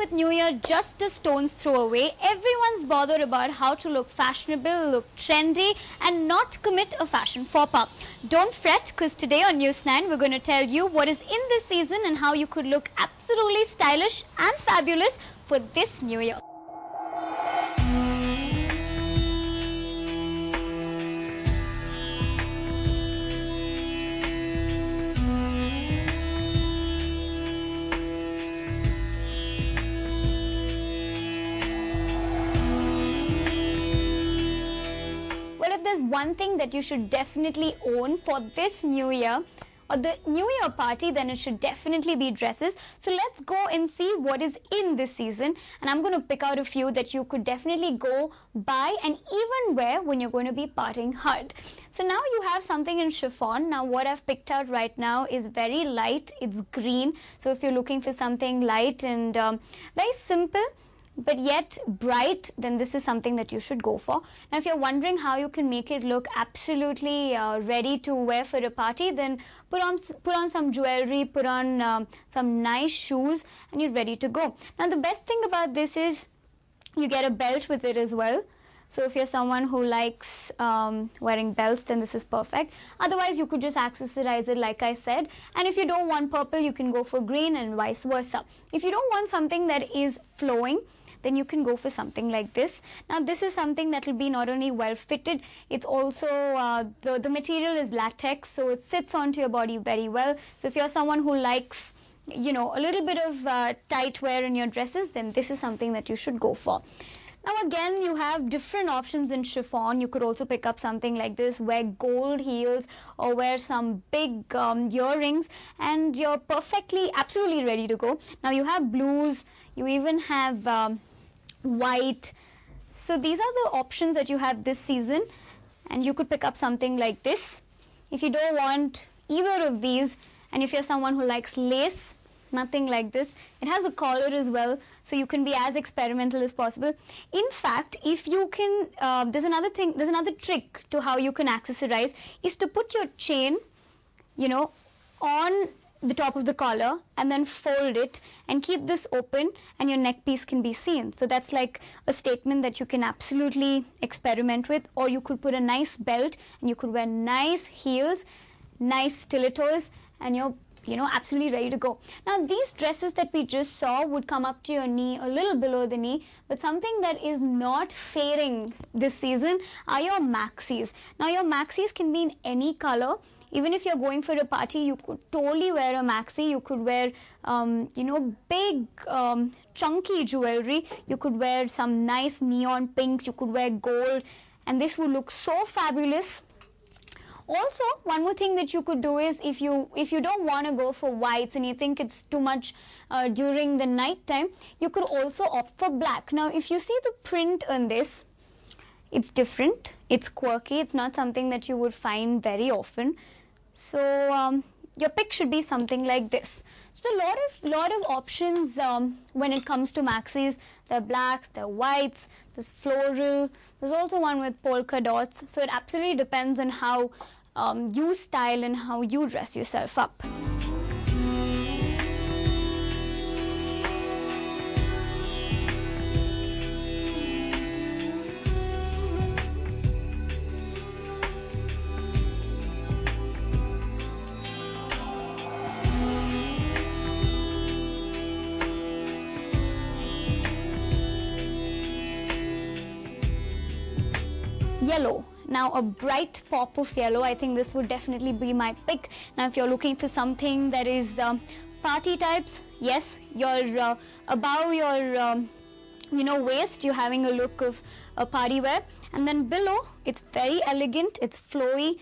with New Year just a stone's throw away, everyone's bothered about how to look fashionable, look trendy, and not commit a fashion faux pas. Don't fret, because today on News 9 we're going to tell you what is in this season and how you could look absolutely stylish and fabulous for this New Year. There's one thing that you should definitely own for this New Year or the New Year party, then it should definitely be dresses. So let's go and see what is in this season, and I'm going to pick out a few that you could definitely go buy and even wear when you're going to be partying hard. So now you have something in chiffon. Now what I've picked out right now is very light, it's green. So if you're looking for something light and very simple but yet bright, then this is something that you should go for. Now if you're wondering how you can make it look absolutely ready to wear for a party, then put on some jewelry, put on some nice shoes, and you're ready to go. Now the best thing about this is you get a belt with it as well. So if you're someone who likes wearing belts, then this is perfect. Otherwise, you could just accessorize it like I said. And if you don't want purple, you can go for green and vice versa. If you don't want something that is flowing, then you can go for something like this. Now this is something that will be not only well fitted, it's also, the material is latex, so it sits onto your body very well. So if you're someone who likes, you know, a little bit of tight wear in your dresses, then this is something that you should go for. Now again, you have different options in chiffon. You could also pick up something like this, wear gold heels or wear some big earrings, and you're perfectly, absolutely ready to go. Now you have blues, you even have white. So these are the options that you have this season, and you could pick up something like this. If you don't want either of these, and if you're someone who likes lace, nothing like this. It has a collar as well, so you can be as experimental as possible. In fact, if you can, there's another trick to how you can accessorize, is to put your chain, you know, on the top of the collar and then fold it and keep this open, and your neck piece can be seen. So that's like a statement that you can absolutely experiment with. Or you could put a nice belt and you could wear nice heels, nice stilettos, and you're absolutely ready to go. Now these dresses that we just saw would come up to your knee, a little below the knee, but something that is not fading this season are your maxis. Now your maxis can be in any color. Even if you're going for a party, you could totally wear a maxi. You could wear, big, chunky jewelry. You could wear some nice neon pinks. You could wear gold, and this would look so fabulous. Also, one more thing that you could do is, if you don't want to go for whites and you think it's too much during the night time, you could also opt for black. Now, if you see the print on this, it's different, it's quirky, it's not something that you would find very often. So your pick should be something like this. So a lot of options when it comes to maxis. There are blacks, there are whites, there's floral, there's also one with polka dots. So it absolutely depends on how you style and how you dress yourself up. Yellow. Now a bright pop of yellow, I think this would definitely be my pick. Now if you're looking for something that is party types, yes, you're above your waist, you're having a look of a party wear, and then below it's very elegant, it's flowy,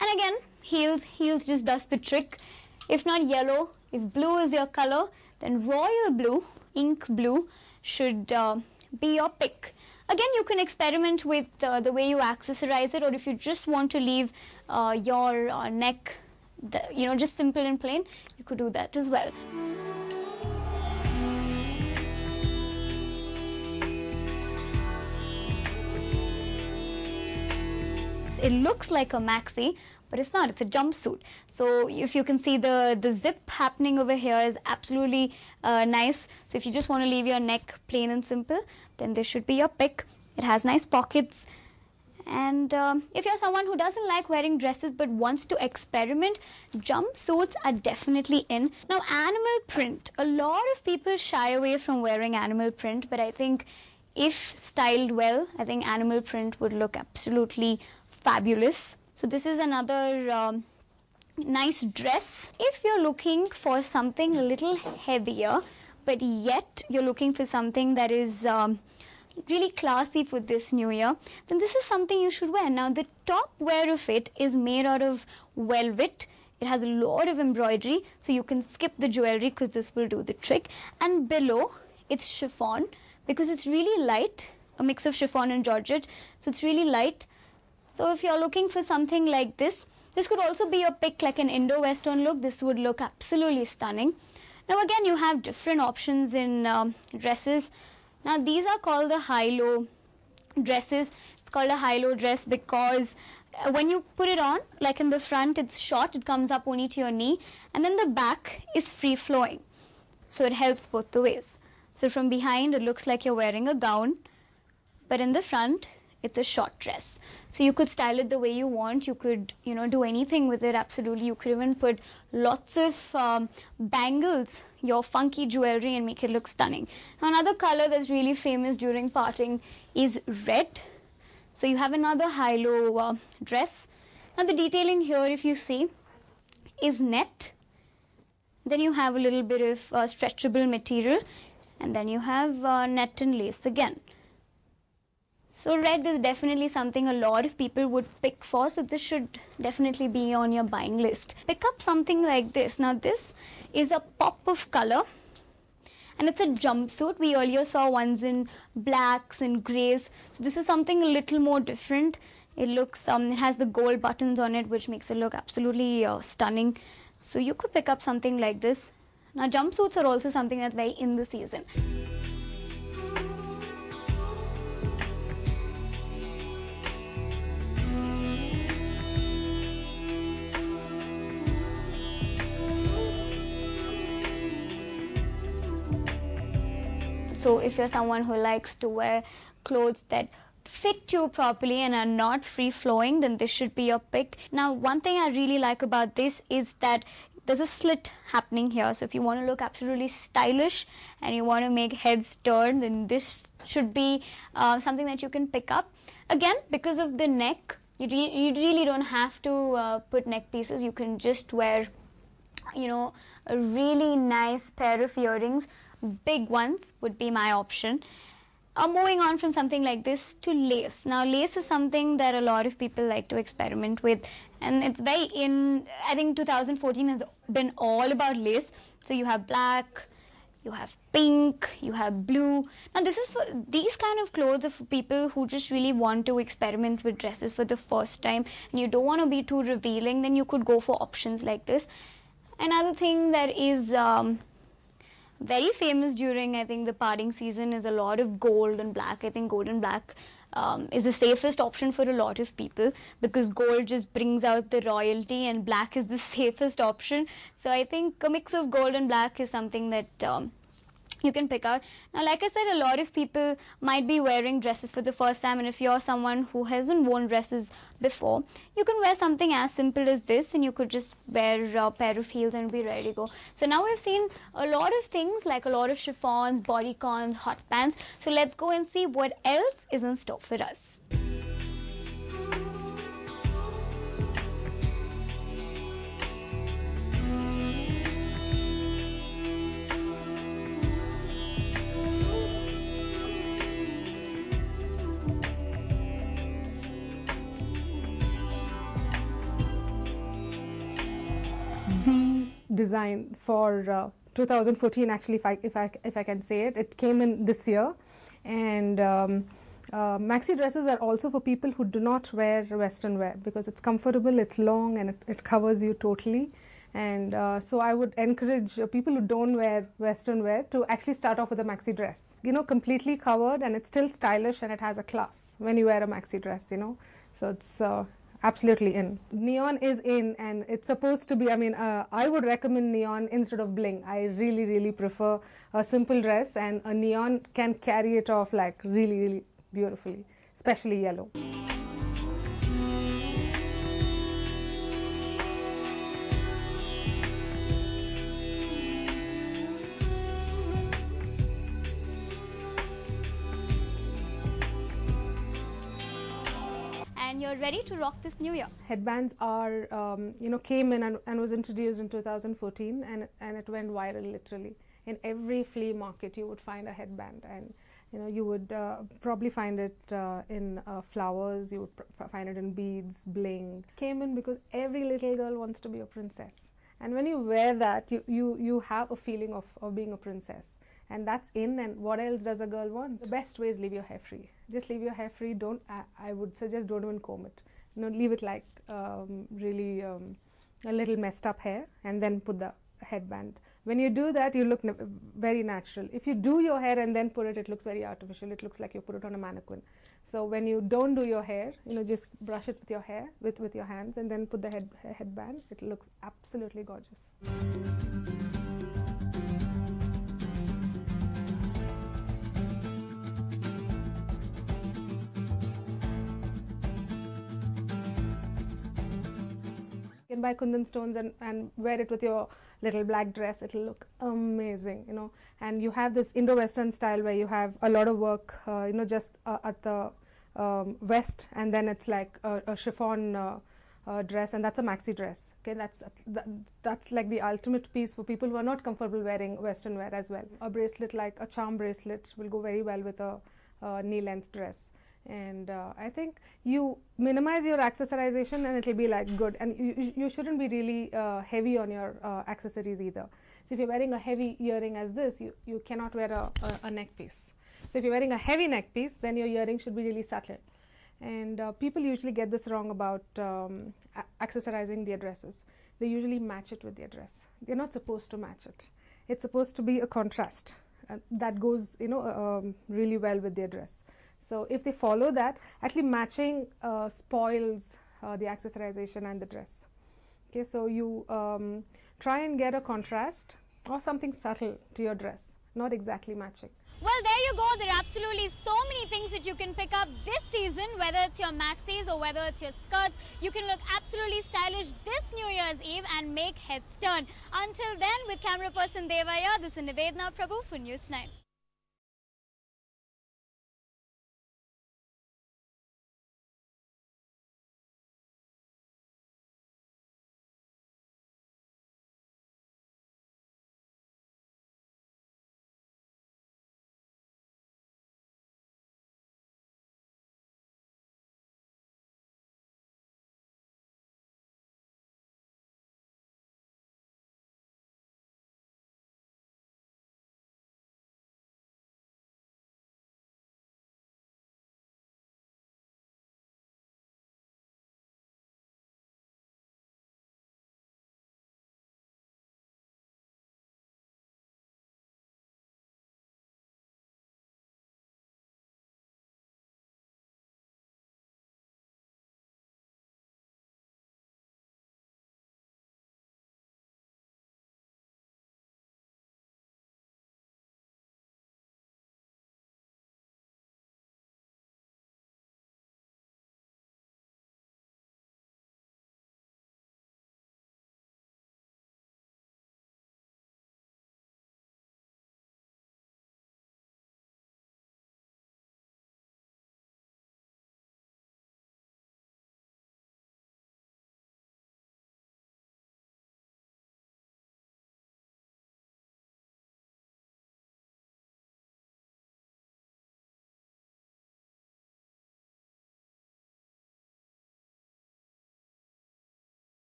and again heels just does the trick. If not yellow, if blue is your color, then royal blue, ink blue should be your pick. Again, you can experiment with the way you accessorize it, or if you just want to leave your neck, just simple and plain, you could do that as well. it looks like a maxi, but it's not, it's a jumpsuit. So if you can see the zip happening over here is absolutely nice. So if you just want to leave your neck plain and simple, then this should be your pick. It has nice pockets. And if you're someone who doesn't like wearing dresses but wants to experiment, jumpsuits are definitely in. Now, animal print. A lot of people shy away from wearing animal print, but I think if styled well, I think animal print would look absolutely fabulous. So this is another nice dress. If you're looking for something a little heavier, but yet you're looking for something that is really classy for this new year, then this is something you should wear. Now, the top wear of it is made out of velvet. It has a lot of embroidery, so you can skip the jewelry because this will do the trick. And below, it's chiffon because it's really light, a mix of chiffon and georgette, so it's really light. So if you're looking for something like this could also be your pick, like an Indo-Western look. This would look absolutely stunning. Now, again, you have different options in dresses. Now, these are called the high-low dresses. It's called a high-low dress because when you put it on, like in the front, it's short. It comes up only to your knee. And then the back is free-flowing. So it helps both the ways. So from behind, it looks like you're wearing a gown. But in the front, it's a short dress. So you could style it the way you want. You could, do anything with it, absolutely. You could even put lots of bangles, your funky jewelry, and make it look stunning. Now, another color that's really famous during partying is red. So you have another high-low dress. Now, the detailing here, if you see, is net. Then you have a little bit of stretchable material. And then you have net and lace again. So red is definitely something a lot of people would pick for, so this should definitely be on your buying list. Pick up something like this. Now, this is a pop of color, and it's a jumpsuit. We earlier saw ones in blacks and grays, so this is something a little more different. It looks, it has the gold buttons on it, which makes it look absolutely stunning. So you could pick up something like this. Now, jumpsuits are also something that's very in the season. So if you're someone who likes to wear clothes that fit you properly and are not free-flowing, then this should be your pick. Now, one thing I really like about this is that there's a slit happening here. So if you want to look absolutely stylish and you want to make heads turn, then this should be something that you can pick up. Again, because of the neck, you really don't have to put neck pieces. You can just wear, a really nice pair of earrings. Big ones would be my option. Moving on from something like this to lace. Now, lace is something that a lot of people like to experiment with, and it's very in. I think 2014 has been all about lace. So you have black, you have pink, you have blue. Now, this is for these kind of clothes are for people who just really want to experiment with dresses for the first time, and you don't want to be too revealing. Then you could go for options like this. Another thing that is very famous during, I think, the partying season is a lot of gold and black. I think gold and black is the safest option for a lot of people because gold just brings out the royalty and black is the safest option. So I think a mix of gold and black is something that you can pick out. Now, like I said, a lot of people might be wearing dresses for the first time, and if you're someone who hasn't worn dresses before, you can wear something as simple as this, and you could just wear a pair of heels and be ready to go. So now we've seen a lot of things, like a lot of chiffons, bodycons, hot pants. So let's go and see what else is in store for us. The design for 2014, actually, if I can say it, it came in this year, and maxi dresses are also for people who do not wear Western wear because it's comfortable, it's long, and it covers you totally. And so I would encourage people who don't wear Western wear to actually start off with a maxi dress. Completely covered, and it's still stylish and it has a class when you wear a maxi dress. So it's absolutely in. Neon is in, and it's supposed to be, I mean, I would recommend neon instead of bling. I really, really prefer a simple dress, and a neon can carry it off like really, really beautifully, especially yellow. And you're ready to rock this new year. Headbands are, came in and was introduced in 2014, and it went viral literally. In every flea market, you would find a headband, and you would probably find it in flowers. You would find it in beads, bling. It came in because every little girl wants to be a princess. And when you wear that, you have a feeling of being a princess. And that's in, and what else does a girl want? The best way is leave your hair free. Just leave your hair free. Don't, I would suggest don't even comb it. Leave it like really a little messed up hair, and then put the headband. When you do that, you look very natural. If you do your hair and then put it, it looks very artificial. It looks like you put it on a mannequin. So when you don't do your hair, just brush it with your hair, with your hands, and then put the headband. It looks absolutely gorgeous. You can buy kundan stones and wear it with your little black dress. It'll look amazing, And you have this Indo-Western style where you have a lot of work, just at the vest, and then it's like a chiffon dress, and that's a maxi dress. Okay, that's like the ultimate piece for people who are not comfortable wearing Western wear as well. A bracelet like a charm bracelet will go very well with a knee-length dress. And I think you minimize your accessorization and it'll be like good, and you shouldn't be really heavy on your accessories either. So if you're wearing a heavy earring as this, you cannot wear a neck piece. So if you're wearing a heavy neck piece, then your earring should be really subtle. And people usually get this wrong about accessorizing their dresses. They usually match it with their dress. They're not supposed to match it. It's supposed to be a contrast that goes really well with their dress. So if they follow that, actually matching spoils the accessorization and the dress. Okay, so you try and get a contrast or something subtle to your dress, not exactly matching. Well, there you go. There are absolutely so many things that you can pick up this season, whether it's your maxis or whether it's your skirts. You can look absolutely stylish this New Year's Eve and make heads turn. Until then, with camera person Devaya, this is Nivedna Prabhu for News 9.